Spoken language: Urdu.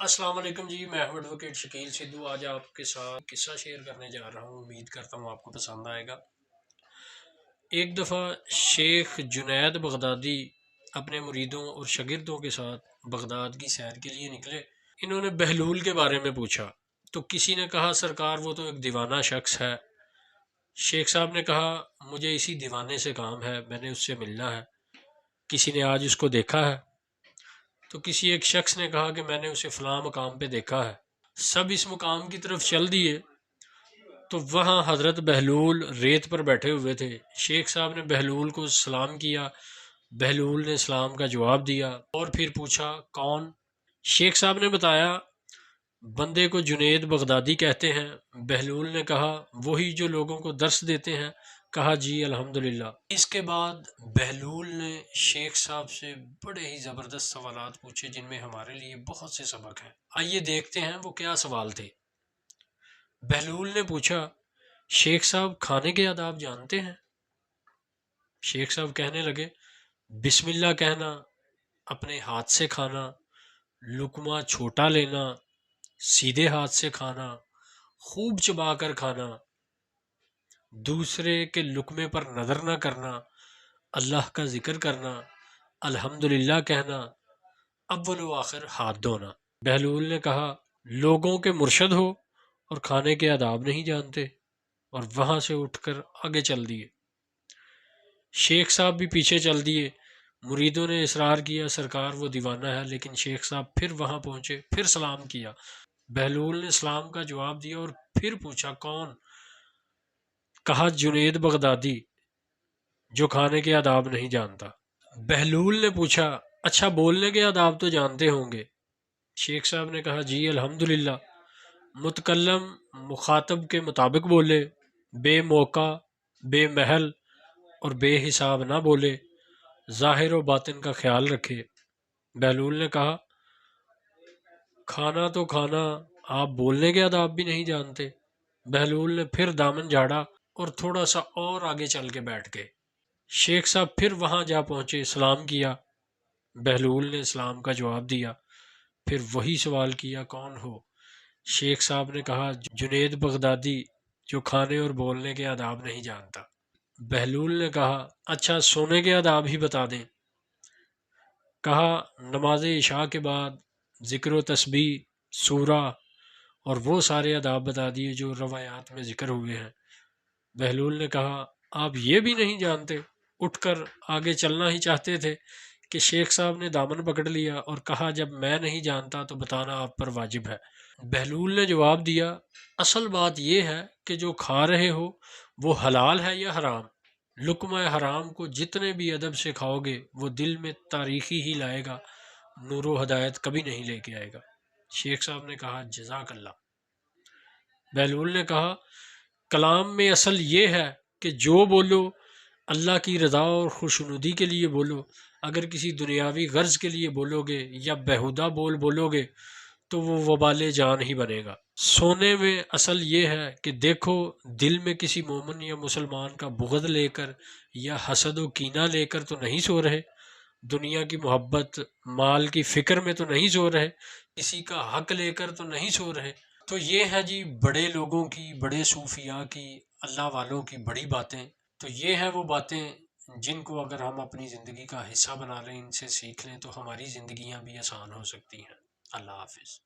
السلام علیکم جی، میں ہوں ایڈوکیٹ شکیل سدھو۔ آج آپ کے ساتھ قصہ شیئر کرنے جا رہا ہوں، امید کرتا ہوں آپ کو پسند آئے گا۔ ایک دفعہ شیخ جنید بغدادی اپنے مریدوں اور شاگردوں کے ساتھ بغداد کی سیر کے لیے نکلے۔ انہوں نے بہلول کے بارے میں پوچھا تو کسی نے کہا سرکار وہ تو ایک دیوانہ شخص ہے۔ شیخ صاحب نے کہا مجھے اسی دیوانے سے کام ہے، میں نے اس سے ملنا ہے۔ کسی نے آج اس کو دیکھا ہے؟ تو کسی ایک شخص نے کہا کہ میں نے اسے فلاں مقام پہ دیکھا ہے۔ سب اس مقام کی طرف چل دیے تو وہاں حضرت بہلول ریت پر بیٹھے ہوئے تھے۔ شیخ صاحب نے بہلول کو سلام کیا، بہلول نے سلام کا جواب دیا اور پھر پوچھا کون؟ شیخ صاحب نے بتایا بندے کو جنید بغدادی کہتے ہیں۔ بہلول نے کہا وہی جو لوگوں کو درس دیتے ہیں؟ کہا جی الحمدللہ۔ اس کے بعد بہلول نے شیخ صاحب سے بڑے ہی زبردست سوالات پوچھے جن میں ہمارے لیے بہت سے سبق ہیں۔ آئیے دیکھتے ہیں وہ کیا سوال تھے۔ بہلول نے پوچھا شیخ صاحب کھانے کے آداب جانتے ہیں؟ شیخ صاحب کہنے لگے بسم اللہ کہنا، اپنے ہاتھ سے کھانا، لقمہ چھوٹا لینا، سیدھے ہاتھ سے کھانا، خوب چبا کر کھانا، دوسرے کے لقمے پر نظر نہ کرنا، اللہ کا ذکر کرنا، الحمدللہ کہنا، اول و آخر ہاتھ دھونا۔ بہلول نے کہا لوگوں کے مرشد ہو اور کھانے کے آداب نہیں جانتے، اور وہاں سے اٹھ کر آگے چل دیے۔ شیخ صاحب بھی پیچھے چل دیے۔ مریدوں نے اصرار کیا سرکار وہ دیوانہ ہے، لیکن شیخ صاحب پھر وہاں پہنچے، پھر سلام کیا۔ بہلول نے سلام کا جواب دیا اور پھر پوچھا کون؟ کہا جنید بغدادی جو کھانے کے آداب نہیں جانتا۔ بہلول نے پوچھا اچھا بولنے کے آداب تو جانتے ہوں گے؟ شیخ صاحب نے کہا جی الحمدللہ، متکلم مخاطب کے مطابق بولے، بے موقع، بے محل اور بے حساب نہ بولے، ظاہر و باطن کا خیال رکھے۔ بہلول نے کہا کھانا تو کھانا، آپ بولنے کے آداب بھی نہیں جانتے؟ بہلول نے پھر دامن جھاڑا اور تھوڑا سا اور آگے چل کے بیٹھ گئے۔ شیخ صاحب پھر وہاں جا پہنچے، سلام کیا۔ بہلول نے سلام کا جواب دیا، پھر وہی سوال کیا کون ہو؟ شیخ صاحب نے کہا جنید بغدادی جو کھانے اور بولنے کے آداب نہیں جانتا۔ بہلول نے کہا اچھا سونے کے آداب ہی بتا دیں۔ کہا نماز عشاء کے بعد ذکر و تسبیح، سورہ اور وہ سارے آداب بتا دیے جو روایات میں ذکر ہوئے ہیں۔ بہلول نے کہا آپ یہ بھی نہیں جانتے؟ اٹھ کر آگے چلنا ہی چاہتے تھے کہ شیخ صاحب نے دامن پکڑ لیا اور کہا جب میں نہیں جانتا تو بتانا آپ پر واجب ہے۔ بہلول نے جواب دیا اصل بات یہ ہے کہ جو کھا رہے ہو وہ حلال ہے یا حرام؟ لقمہ حرام کو جتنے بھی ادب سے کھاؤ گے وہ دل میں تاریخی ہی لائے گا، نور و ہدایت کبھی نہیں لے کے آئے گا۔ شیخ صاحب نے کہا جزاک اللہ۔ بہلول نے کہا کلام میں اصل یہ ہے کہ جو بولو اللہ کی رضا اور خوشنودی کے لیے بولو۔ اگر کسی دنیاوی غرض کے لیے بولو گے یا بیہودہ بولو گے تو وہ وبال جان ہی بنے گا۔ سونے میں اصل یہ ہے کہ دیکھو دل میں کسی مومن یا مسلمان کا بغض لے کر یا حسد و کینہ لے کر تو نہیں سو رہے، دنیا کی محبت مال کی فکر میں تو نہیں سو رہے، کسی کا حق لے کر تو نہیں سو رہے۔ تو یہ ہے جی بڑے لوگوں کی، بڑے صوفیاء کی، اللہ والوں کی بڑی باتیں۔ تو یہ ہیں وہ باتیں جن کو اگر ہم اپنی زندگی کا حصہ بنا لیں، ان سے سیکھ لیں تو ہماری زندگیاں بھی آسان ہو سکتی ہیں۔ اللہ حافظ۔